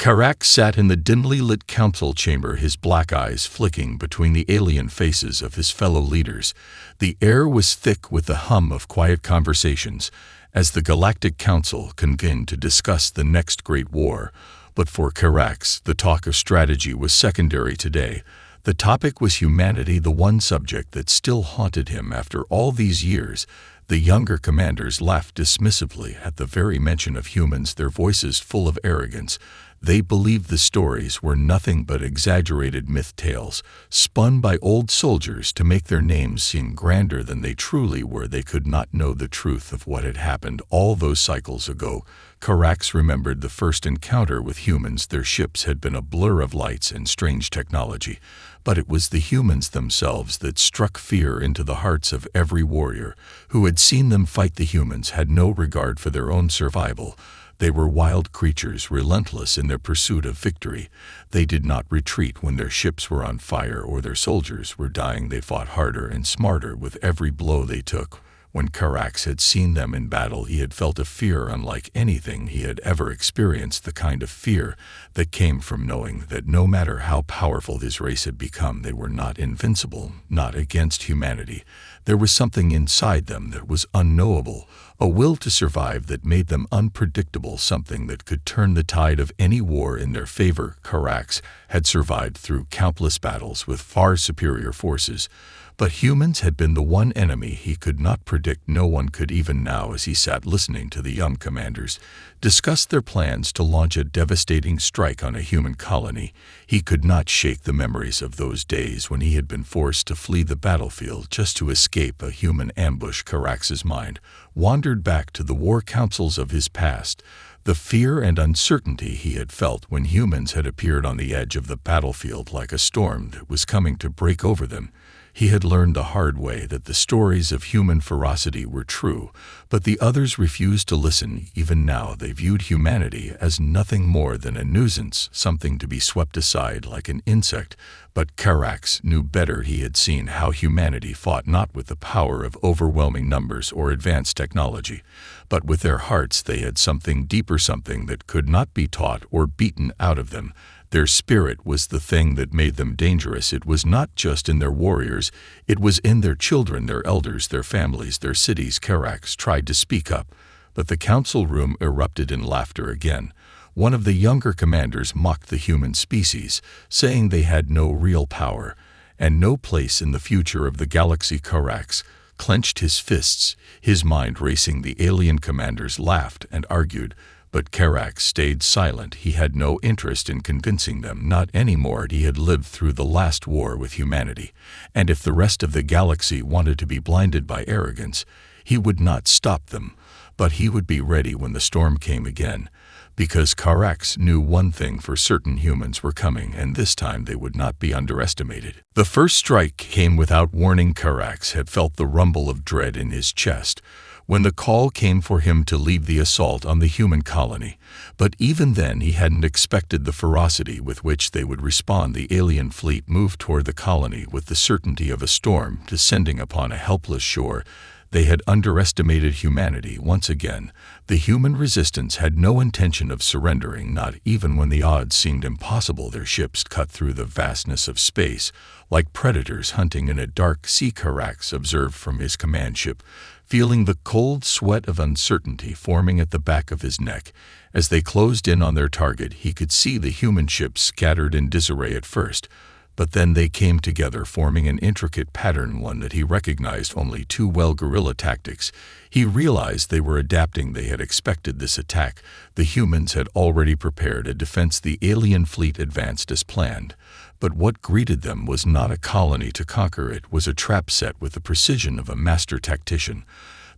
Karak sat in the dimly lit council chamber, his black eyes flicking between the alien faces of his fellow leaders. The air was thick with the hum of quiet conversations as the Galactic Council convened to discuss the next great war. But for Karak, the talk of strategy was secondary today. The topic was humanity, the one subject that still haunted him after all these years. The younger commanders laughed dismissively at the very mention of humans, their voices full of arrogance. They believed the stories were nothing but exaggerated myth tales, spun by old soldiers to make their names seem grander than they truly were. They could not know the truth of what had happened all those cycles ago. Karak remembered the first encounter with humans. Their ships had been a blur of lights and strange technology, but it was the humans themselves that struck fear into the hearts of every warrior who had seen them fight. The humans had no regard for their own survival. They were wild creatures, relentless in their pursuit of victory. They did not retreat when their ships were on fire or their soldiers were dying. They fought harder and smarter with every blow they took. When Karak had seen them in battle, he had felt a fear unlike anything he had ever experienced, the kind of fear that came from knowing that no matter how powerful his race had become, they were not invincible, not against humanity. There was something inside them that was unknowable, a will to survive that made them unpredictable, something that could turn the tide of any war in their favor. Karak had survived through countless battles with far superior forces, but humans had been the one enemy he could not predict. No one could. Even now, as he sat listening to the young commanders discuss their plans to launch a devastating strike on a human colony, he could not shake the memories of those days when he had been forced to flee the battlefield just to escape a human ambush. Karak's mind wandered back to the war councils of his past, the fear and uncertainty he had felt when humans had appeared on the edge of the battlefield like a storm that was coming to break over them. He had learned the hard way that the stories of human ferocity were true, but the others refused to listen. Even now, they viewed humanity as nothing more than a nuisance, something to be swept aside like an insect. But Karak knew better. He had seen how humanity fought not with the power of overwhelming numbers or advanced technology, but with their hearts. They had something deeper, something that could not be taught or beaten out of them. Their spirit was the thing that made them dangerous. It was not just in their warriors, it was in their children, their elders, their families, their cities. Karak tried to speak up, but the council room erupted in laughter again. One of the younger commanders mocked the human species, saying they had no real power and no place in the future of the galaxy. Karak clenched his fists, his mind racing. The alien commanders laughed and argued, but Karak stayed silent. He had no interest in convincing them, not anymore. He had lived through the last war with humanity, and if the rest of the galaxy wanted to be blinded by arrogance, he would not stop them. But he would be ready when the storm came again, because Karak knew one thing for certain: humans were coming, and this time they would not be underestimated. The first strike came without warning. Karak had felt the rumble of dread in his chest when the call came for him to lead the assault on the human colony. But even then, he hadn't expected the ferocity with which they would respond. The alien fleet moved toward the colony with the certainty of a storm descending upon a helpless shore. They had underestimated humanity once again. The human resistance had no intention of surrendering, not even when the odds seemed impossible. Their ships cut through the vastness of space like predators hunting in a dark sea. Karak observed from his command ship, feeling the cold sweat of uncertainty forming at the back of his neck. As they closed in on their target, he could see the human ships scattered in disarray at first, but then they came together, forming an intricate pattern, one that he recognized only too well: guerrilla tactics. He realized they were adapting. They had expected this attack. The humans had already prepared a defense. The alien fleet advanced as planned, but what greeted them was not a colony to conquer. It was a trap set with the precision of a master tactician.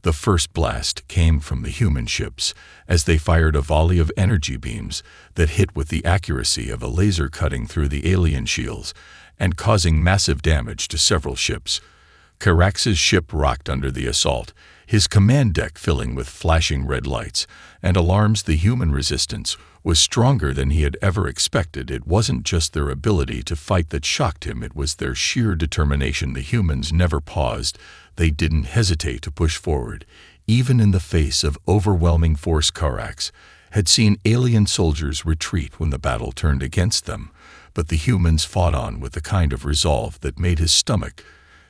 The first blast came from the human ships as they fired a volley of energy beams that hit with the accuracy of a laser, cutting through the alien shields and causing massive damage to several ships. Karak's ship rocked under the assault, his command deck filling with flashing red lights and alarms. The human resistance was stronger than he had ever expected. It wasn't just their ability to fight that shocked him, it was their sheer determination. The humans never paused. They didn't hesitate to push forward, even in the face of overwhelming force. Karak had seen alien soldiers retreat when the battle turned against them, but the humans fought on with the kind of resolve that made his stomach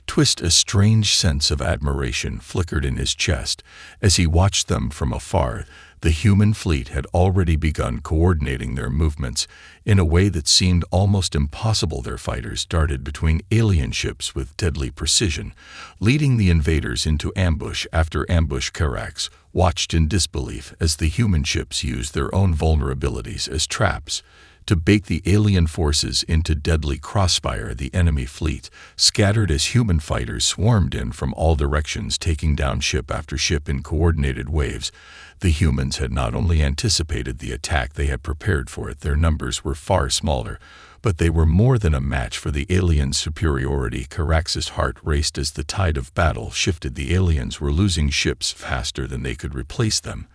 twist. A strange sense of admiration flickered in his chest as he watched them from afar. The human fleet had already begun coordinating their movements in a way that seemed almost impossible. Their fighters darted between alien ships with deadly precision, leading the invaders into ambush after ambush. Karax watched in disbelief as the human ships used their own vulnerabilities as traps to bait the alien forces into deadly crossfire. The enemy fleet scattered as human fighters swarmed in from all directions, taking down ship after ship in coordinated waves. The humans had not only anticipated the attack, they had prepared for it. Their numbers were far smaller, but they were more than a match for the aliens' superiority. Karax's heart raced as the tide of battle shifted. The aliens were losing ships faster than they could replace them,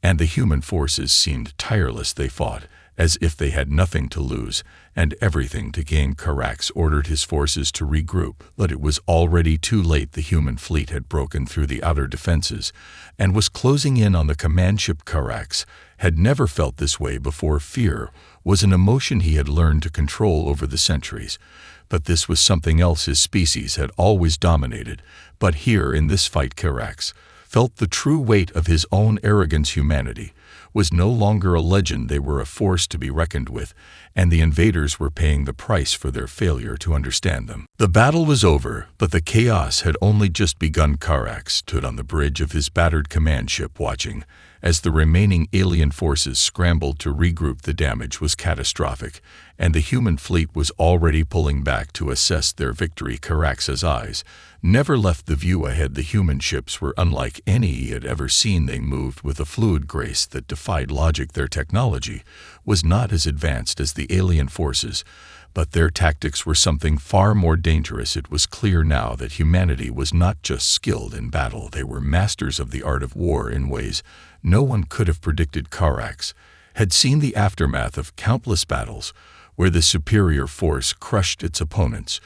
and the human forces seemed tireless. They fought as if they had nothing to lose and everything to gain. Karax ordered his forces to regroup, but it was already too late. The human fleet had broken through the outer defenses and was closing in on the command ship. Karax had never felt this way before. Fear was an emotion he had learned to control over the centuries, but this was something else. His species had always dominated, but here in this fight Karax felt the true weight of his own arrogance. Humanity was no longer a legend. They were a force to be reckoned with, and the invaders were paying the price for their failure to understand them. The battle was over, but the chaos had only just begun. Karax stood on the bridge of his battered command ship, watching as the remaining alien forces scrambled to regroup. The damage was catastrophic, and the human fleet was already pulling back to assess their victory. Karax's eyes never left the view ahead. The human ships were unlike any he had ever seen. They moved with a fluid grace that defied logic. Their technology was not as advanced as the alien forces, but their tactics were something far more dangerous. It was clear now that humanity was not just skilled in battle, they were masters of the art of war in ways no one could have predicted. Karax had seen the aftermath of countless battles where the superior force crushed its opponents,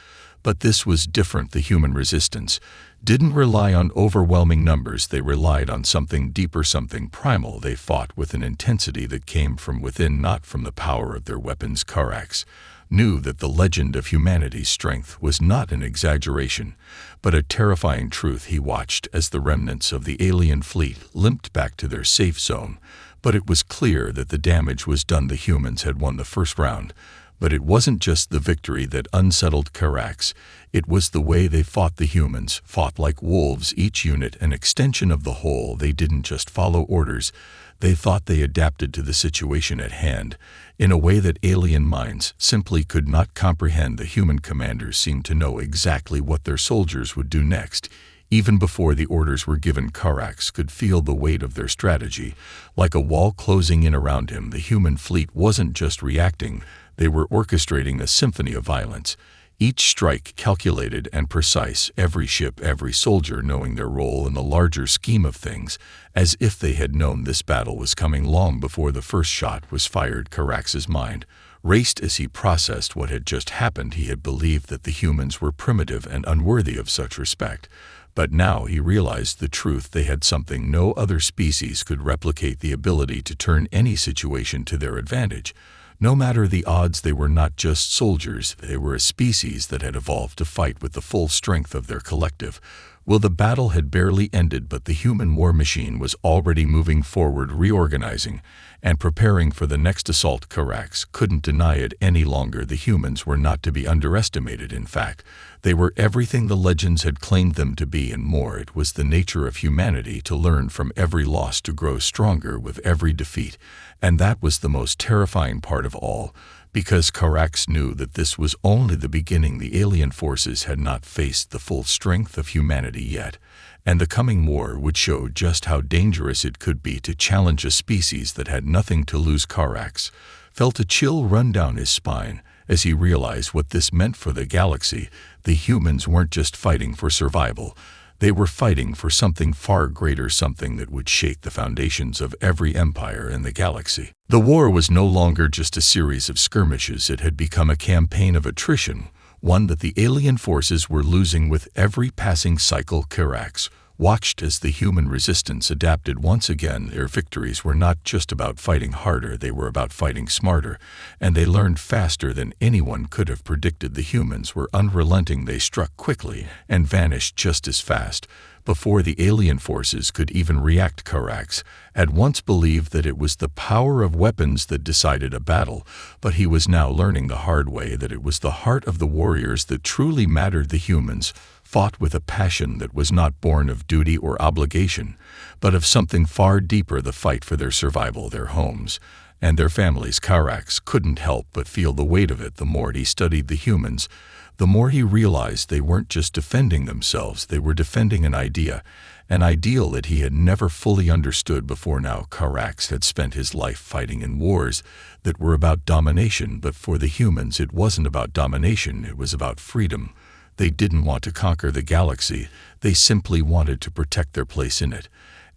but this was different. The human resistance didn't rely on overwhelming numbers. They relied on something deeper, something primal. They fought with an intensity that came from within, not from the power of their weapons. Karax knew that the legend of humanity's strength was not an exaggeration, but a terrifying truth. He watched as the remnants of the alien fleet limped back to their safe zone, but it was clear that the damage was done. The humans had won the first round, but it wasn't just the victory that unsettled Karax. It was the way they fought. The humans fought like wolves, each unit an extension of the whole. They didn't just follow orders, they thought. They adapted to the situation at hand in a way that alien minds simply could not comprehend. The human commanders seemed to know exactly what their soldiers would do next. Even before the orders were given, Karax could feel the weight of their strategy, like a wall closing in around him. The human fleet wasn't just reacting, they were orchestrating a symphony of violence. Each strike calculated and precise, every ship, every soldier knowing their role in the larger scheme of things, as if they had known this battle was coming long before the first shot was fired. Karax's mind raced as he processed what had just happened. He had believed that the humans were primitive and unworthy of such respect, but now he realized the truth. They had something no other species could replicate: the ability to turn any situation to their advantage. No matter the odds, they were not just soldiers, they were a species that had evolved to fight with the full strength of their collective. Well, the battle had barely ended, but the human war machine was already moving forward, reorganizing and preparing for the next assault. Karax couldn't deny it any longer. The humans were not to be underestimated. In fact, they were everything the legends had claimed them to be and more. It was the nature of humanity to learn from every loss, to grow stronger with every defeat. And that was the most terrifying part of all, because Karax knew that this was only the beginning. The alien forces had not faced the full strength of humanity yet, and the coming war would show just how dangerous it could be to challenge a species that had nothing to lose. Karax felt a chill run down his spine as he realized what this meant for the galaxy. The humans weren't just fighting for survival. They were fighting for something far greater, something that would shake the foundations of every empire in the galaxy. The war was no longer just a series of skirmishes. It had become a campaign of attrition, one that the alien forces were losing with every passing cycle. Karax watched as the human resistance adapted once again. Their victories were not just about fighting harder, they were about fighting smarter, and they learned faster than anyone could have predicted. The humans were unrelenting. They struck quickly and vanished just as fast. Before the alien forces could even react, Karax had once believed that it was the power of weapons that decided a battle, but he was now learning the hard way that it was the heart of the warriors that truly mattered. The humans fought with a passion that was not born of duty or obligation, but of something far deeper, the fight for their survival, their homes, and their families. Karax couldn't help but feel the weight of it. The more he studied the humans, the more he realized they weren't just defending themselves, they were defending an idea, an ideal that he had never fully understood before now. Karax had spent his life fighting in wars that were about domination, but for the humans it wasn't about domination, it was about freedom. They didn't want to conquer the galaxy, they simply wanted to protect their place in it,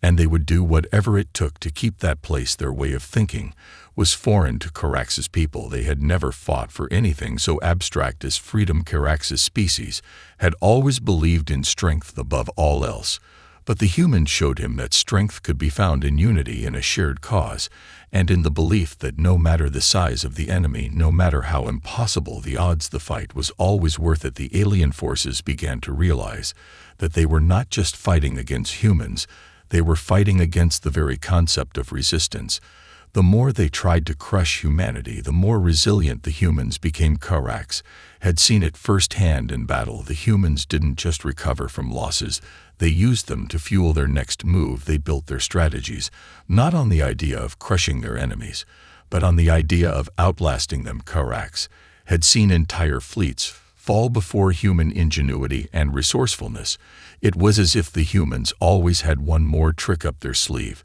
and they would do whatever it took to keep that place. Their way of thinking was foreign to Karax's people. They had never fought for anything so abstract as freedom. Karax's species had always believed in strength above all else, but the humans showed him that strength could be found in unity, in a shared cause, and in the belief that no matter the size of the enemy, no matter how impossible the odds, the fight was always worth it. The alien forces began to realize that they were not just fighting against humans, they were fighting against the very concept of resistance. The more they tried to crush humanity, the more resilient the humans became. Karax had seen it firsthand in battle. The humans didn't just recover from losses, they used them to fuel their next move. They built their strategies, not on the idea of crushing their enemies, but on the idea of outlasting them. Karax had seen entire fleets fall before human ingenuity and resourcefulness. It was as if the humans always had one more trick up their sleeve.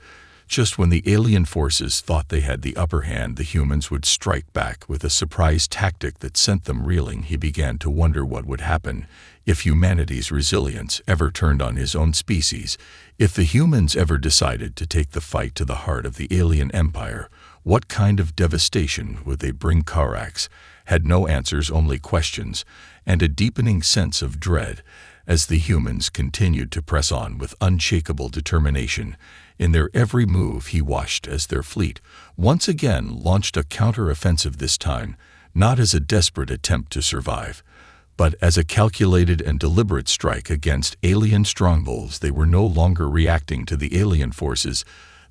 Just when the alien forces thought they had the upper hand, the humans would strike back with a surprise tactic that sent them reeling. He began to wonder what would happen if humanity's resilience ever turned on his own species. If the humans ever decided to take the fight to the heart of the alien empire, what kind of devastation would they bring? Karax had no answers, only questions, and a deepening sense of dread as the humans continued to press on with unshakable determination. In their every move he watched as their fleet once again launched a counter-offensive, this time not as a desperate attempt to survive, but as a calculated and deliberate strike against alien strongholds. They were no longer reacting to the alien forces,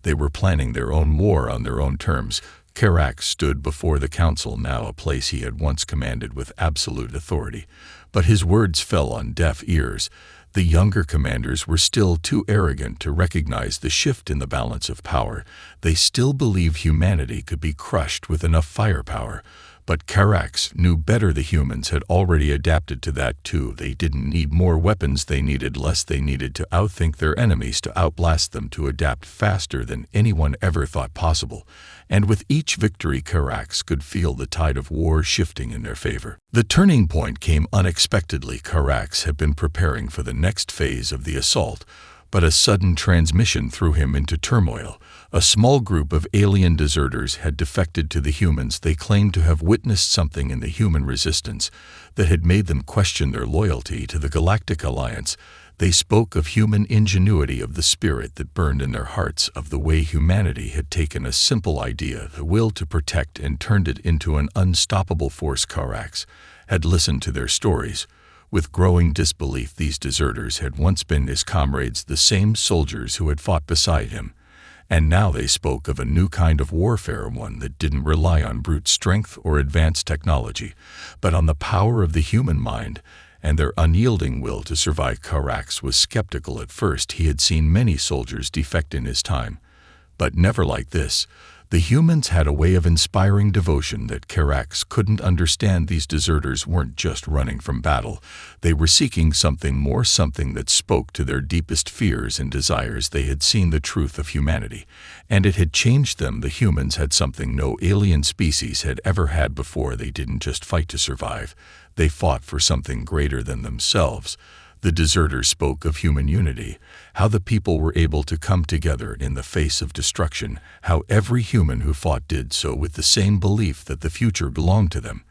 they were planning their own war on their own terms. Karax stood before the council now, a place he had once commanded with absolute authority, but his words fell on deaf ears. The younger commanders were still too arrogant to recognize the shift in the balance of power. They still believed humanity could be crushed with enough firepower, but Karax knew better. The humans had already adapted to that too. They didn't need more weapons, they needed less. They needed to outthink their enemies, to outblast them, to adapt faster than anyone ever thought possible. And with each victory, Karax could feel the tide of war shifting in their favor. The turning point came unexpectedly. Karax had been preparing for the next phase of the assault, but a sudden transmission threw him into turmoil. A small group of alien deserters had defected to the humans. They claimed to have witnessed something in the human resistance that had made them question their loyalty to the Galactic Alliance. They spoke of human ingenuity, of the spirit that burned in their hearts, of the way humanity had taken a simple idea, the will to protect, and turned it into an unstoppable force. Karax had listened to their stories with growing disbelief. These deserters had once been his comrades, the same soldiers who had fought beside him. And now they spoke of a new kind of warfare, one that didn't rely on brute strength or advanced technology, but on the power of the human mind and their unyielding will to survive. Karax was skeptical at first. He had seen many soldiers defect in his time, but never like this. The humans had a way of inspiring devotion that Karax couldn't understand. These deserters weren't just running from battle. They were seeking something more, something that spoke to their deepest fears and desires. They had seen the truth of humanity, and it had changed them. The humans had something no alien species had ever had before. They didn't just fight to survive. They fought for something greater than themselves. The deserters spoke of human unity, how the people were able to come together in the face of destruction, how every human who fought did so with the same belief that the future belonged to them.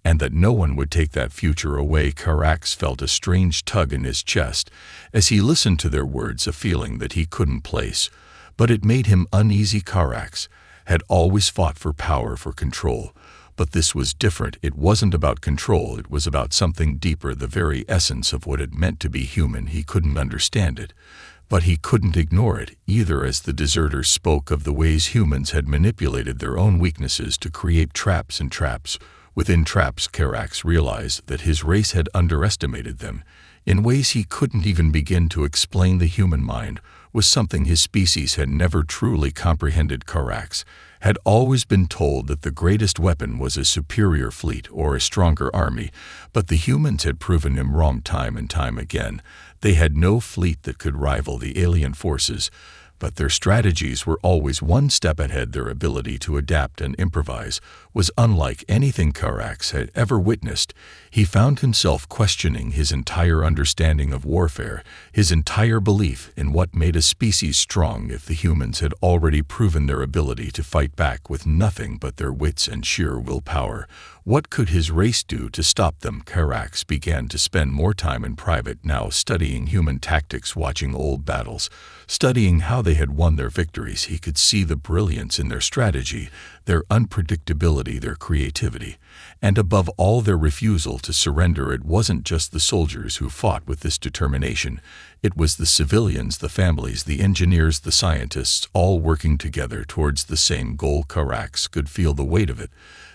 and that no one would take that future away. Karax felt a strange tug in his chest as he listened to their words, a feeling that he couldn't place. But it made him uneasy. Karax had always fought for power, for control. But this was different. It wasn't about control, it was about something deeper, the very essence of what it meant to be human. He couldn't understand it, but he couldn't ignore it either, as the deserters spoke of the ways humans had manipulated their own weaknesses to create traps and traps within traps. Karax realized that his race had underestimated them in ways he couldn't even begin to explain. The human mind was something his species had never truly comprehended. Karax had always been told that the greatest weapon was a superior fleet or a stronger army, but the humans had proven him wrong time and time again. They had no fleet that could rival the alien forces, but their strategies were always one step ahead. Their ability to adapt and improvise was unlike anything Karax had ever witnessed. He found himself questioning his entire understanding of warfare, his entire belief in what made a species strong. If the humans had already proven their ability to fight back with nothing but their wits and sheer willpower, what could his race do to stop them? Karax began to spend more time in private now, studying human tactics, watching old battles, studying how they had won their victories. He could see the brilliance in their strategy, their unpredictability, their creativity, and above all, their refusal to surrender. It wasn't just the soldiers who fought with this determination. It was the civilians, the families, the engineers, the scientists, all working together towards the same goal. Karax could feel the weight of it.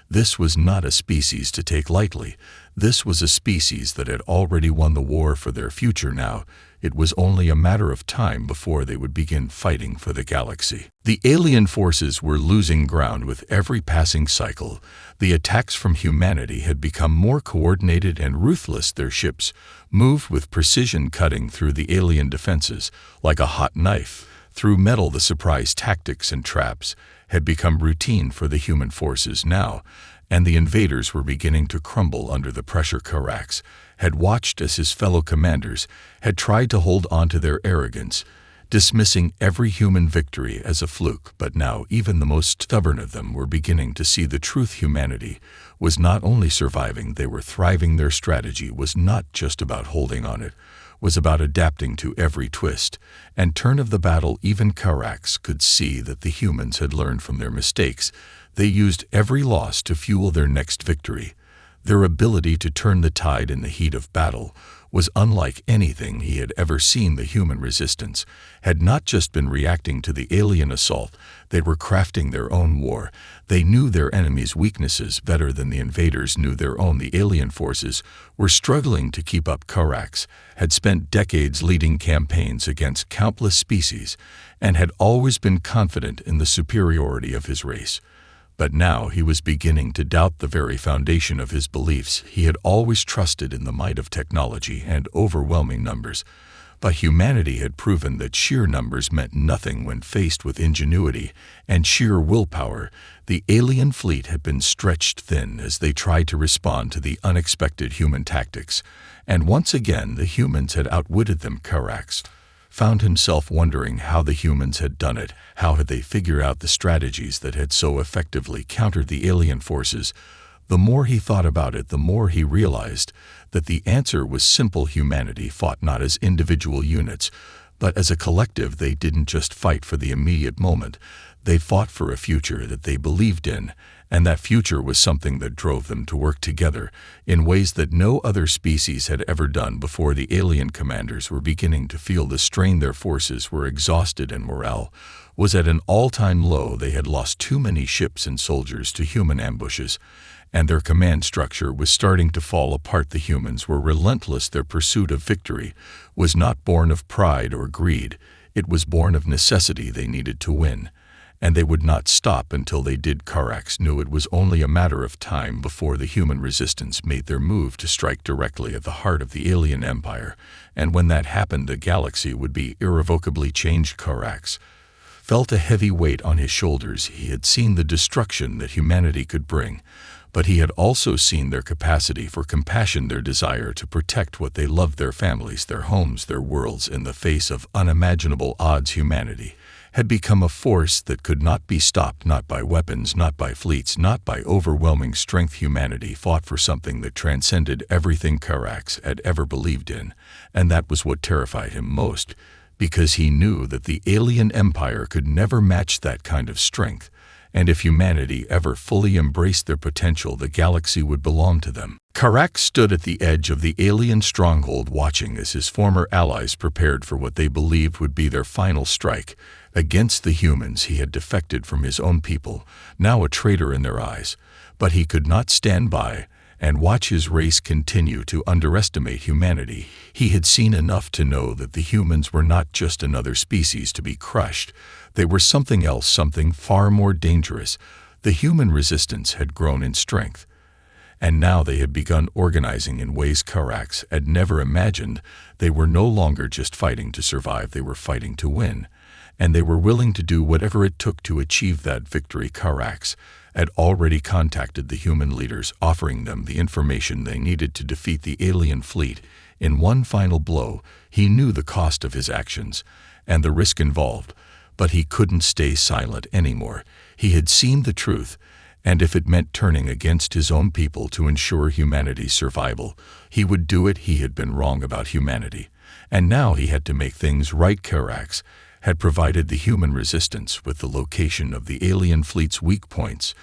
This was not a species to take lightly. This was a species that had already won the war for their future. Now, it was only a matter of time before they would begin fighting for the galaxy. The alien forces were losing ground with every passing cycle. The attacks from humanity had become more coordinated and ruthless. Their ships moved with precision, cutting through the alien defenses like a hot knife through metal. The surprise tactics and traps had become routine for the human forces now, and the invaders were beginning to crumble under the pressure. Karax had watched as his fellow commanders had tried to hold on to their arrogance, dismissing every human victory as a fluke. But now even the most stubborn of them were beginning to see the truth. Humanity was not only surviving, they were thriving. Their strategy was not just about holding on, it was about adapting to every twist and turn of the battle. Even Karax could see that the humans had learned from their mistakes. They used every loss to fuel their next victory. Their ability to turn the tide in the heat of battle was unlike anything he had ever seen. The human resistance had not just been reacting to the alien assault, they were crafting their own war. They knew their enemy's weaknesses better than the invaders knew their own. The alien forces were struggling to keep up. Karax had spent decades leading campaigns against countless species and had always been confident in the superiority of his race. But now he was beginning to doubt the very foundation of his beliefs. He had always trusted in the might of technology and overwhelming numbers, but humanity had proven that sheer numbers meant nothing when faced with ingenuity and sheer willpower. The alien fleet had been stretched thin as they tried to respond to the unexpected human tactics, and once again the humans had outwitted them. Karax found himself wondering how the humans had done it. How had they figured out the strategies that had so effectively countered the alien forces? The more he thought about it, the more he realized that the answer was simple. Humanity fought not as individual units, but as a collective. They didn't just fight for the immediate moment. They fought for a future that they believed in, and that future was something that drove them to work together in ways that no other species had ever done before. The alien commanders were beginning to feel the strain. Their forces were exhausted and morale was at an all-time low. They had lost too many ships and soldiers to human ambushes, and their command structure was starting to fall apart. The humans were relentless. Their pursuit of victory was not born of pride or greed. It was born of necessity. They needed to win, and they would not stop until they did. Karax knew it was only a matter of time before the human resistance made their move to strike directly at the heart of the alien empire, and when that happened, the galaxy would be irrevocably changed. Karax felt a heavy weight on his shoulders. He had seen the destruction that humanity could bring, but he had also seen their capacity for compassion, their desire to protect what they loved, their families, their homes, their worlds. In the face of unimaginable odds, humanity had become a force that could not be stopped, not by weapons, not by fleets, not by overwhelming strength. Humanity fought for something that transcended everything Karax had ever believed in, and that was what terrified him most, because he knew that the alien empire could never match that kind of strength, and if humanity ever fully embraced their potential, the galaxy would belong to them. Karax stood at the edge of the alien stronghold, watching as his former allies prepared for what they believed would be their final strike against the humans. He had defected from his own people, now a traitor in their eyes, but he could not stand by and watch his race continue to underestimate humanity. He had seen enough to know that the humans were not just another species to be crushed. They were something else, something far more dangerous. The human resistance had grown in strength, and now they had begun organizing in ways Karax had never imagined. They were no longer just fighting to survive, they were fighting to win, and they were willing to do whatever it took to achieve that victory. Karax had already contacted the human leaders, offering them the information they needed to defeat the alien fleet. In one final blow, he knew the cost of his actions and the risk involved, but he couldn't stay silent anymore. He had seen the truth, and if it meant turning against his own people to ensure humanity's survival, he would do it. He had been wrong about humanity, and now he had to make things right. Karax had provided the human resistance with the location of the alien fleet's weak points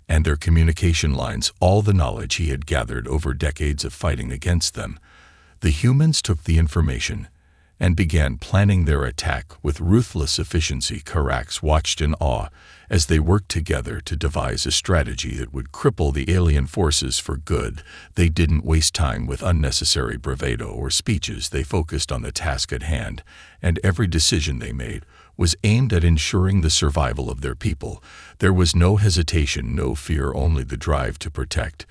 and their communication lines, all the knowledge he had gathered over decades of fighting against them. The humans took the information and began planning their attack with ruthless efficiency. Karax watched in awe as they worked together to devise a strategy that would cripple the alien forces for good. They didn't waste time with unnecessary bravado or speeches. They focused on the task at hand, and every decision they made was aimed at ensuring the survival of their people. There was no hesitation, no fear, only the drive to protect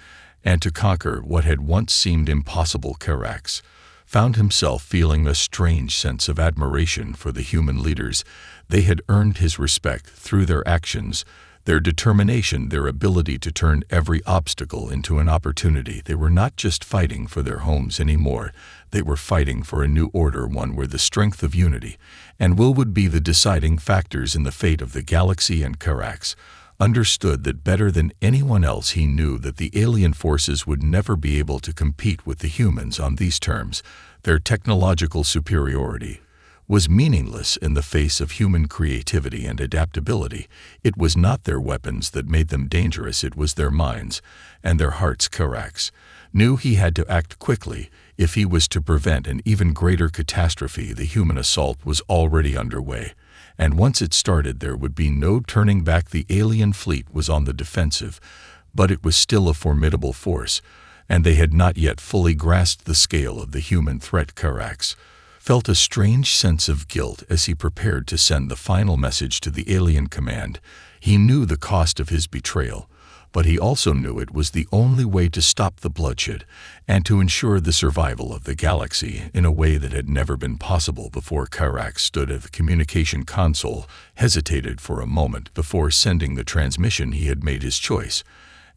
and to conquer what had once seemed impossible. Karax found himself feeling a strange sense of admiration for the human leaders. They had earned his respect through their actions, their determination, their ability to turn every obstacle into an opportunity. They were not just fighting for their homes anymore. They were fighting for a new order, one where the strength of unity and will would be the deciding factors in the fate of the galaxy. And Karax understood that better than anyone else. He knew that the alien forces would never be able to compete with the humans on these terms. Their technological superiority was meaningless in the face of human creativity and adaptability. It was not their weapons that made them dangerous, it was their minds and their hearts. Karax knew he had to act quickly if he was to prevent an even greater catastrophe. The human assault was already underway, and once it started, there would be no turning back. The alien fleet was on the defensive, but it was still a formidable force, and they had not yet fully grasped the scale of the human threat. Karax felt a strange sense of guilt as he prepared to send the final message to the alien command. He knew the cost of his betrayal, but he also knew it was the only way to stop the bloodshed and to ensure the survival of the galaxy in a way that had never been possible before. Karax stood at the communication console, hesitated for a moment before sending the transmission. He had made his choice,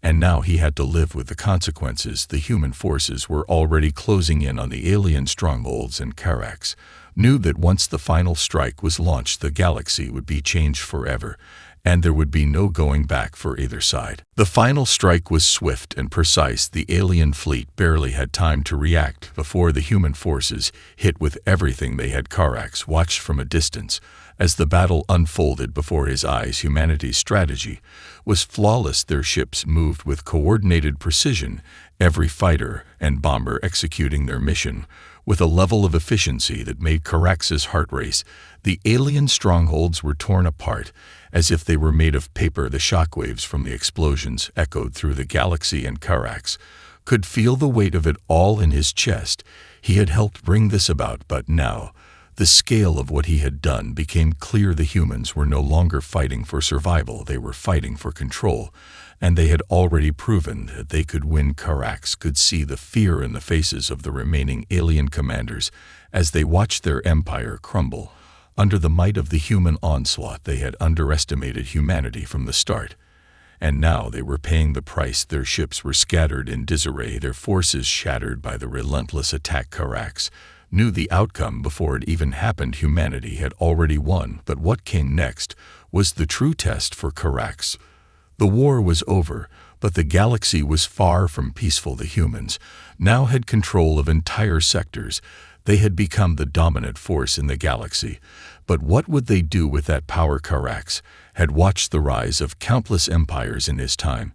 and now he had to live with the consequences. The human forces were already closing in on the alien strongholds, and Karax knew that once the final strike was launched, the galaxy would be changed forever, and there would be no going back for either side. The final strike was swift and precise. The alien fleet barely had time to react before the human forces hit with everything they had. Karax watched from a distance as the battle unfolded before his eyes. Humanity's strategy was flawless. Their ships moved with coordinated precision, every fighter and bomber executing their mission with a level of efficiency that made Karax's heart race. The alien strongholds were torn apart as if they were made of paper. The shockwaves from the explosions echoed through the galaxy, and Karax could feel the weight of it all in his chest. He had helped bring this about, but now the scale of what he had done became clear. The humans were no longer fighting for survival, they were fighting for control, and they had already proven that they could win. Karax could see the fear in the faces of the remaining alien commanders as they watched their empire crumble under the might of the human onslaught. They had underestimated humanity from the start, and now they were paying the price. Their ships were scattered in disarray, their forces shattered by the relentless attack. Karax knew the outcome before it even happened. Humanity had already won, but what came next was the true test for Carax. The war was over, but the galaxy was far from peaceful. The humans now had control of entire sectors. They had become the dominant force in the galaxy. But what would they do with that power? Carax had watched the rise of countless empires in his time,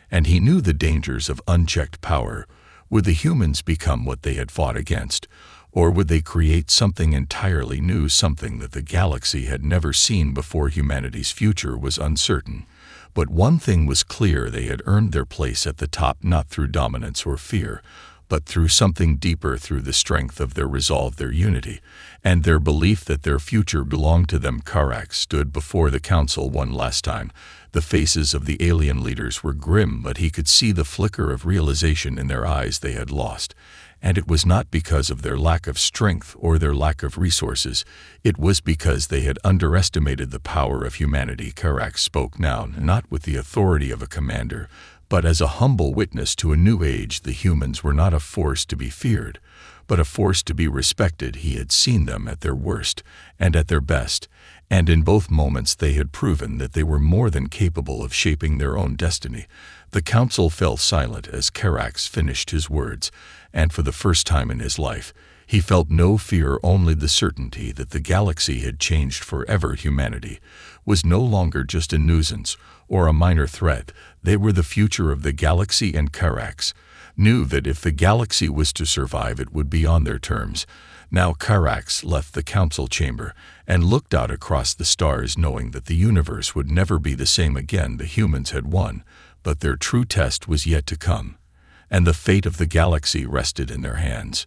and he knew the dangers of unchecked power. Would the humans become what they had fought against, or would they create something entirely new, something that the galaxy had never seen before? Humanity's future was uncertain. But one thing was clear: they had earned their place at the top, not through dominance or fear, but through something deeper, through the strength of their resolve, their unity, and their belief that their future belonged to them. Carax stood before the council one last time. The faces of the alien leaders were grim, but he could see the flicker of realization in their eyes. They had lost. And it was not because of their lack of strength or their lack of resources. It was because they had underestimated the power of humanity. Carax spoke now, not with the authority of a commander, but as a humble witness to a new age. The humans were not a force to be feared, but a force to be respected. He had seen them at their worst and at their best, and in both moments they had proven that they were more than capable of shaping their own destiny. The council fell silent as Carax finished his words, and for the first time in his life, he felt no fear, only the certainty that the galaxy had changed forever. Humanity was no longer just a nuisance or a minor threat. They were the future of the galaxy, and Carax knew that if the galaxy was to survive, it would be on their terms. Now Carax left the council chamber and looked out across the stars, knowing that the universe would never be the same again. The humans had won, but their true test was yet to come, and the fate of the galaxy rested in their hands.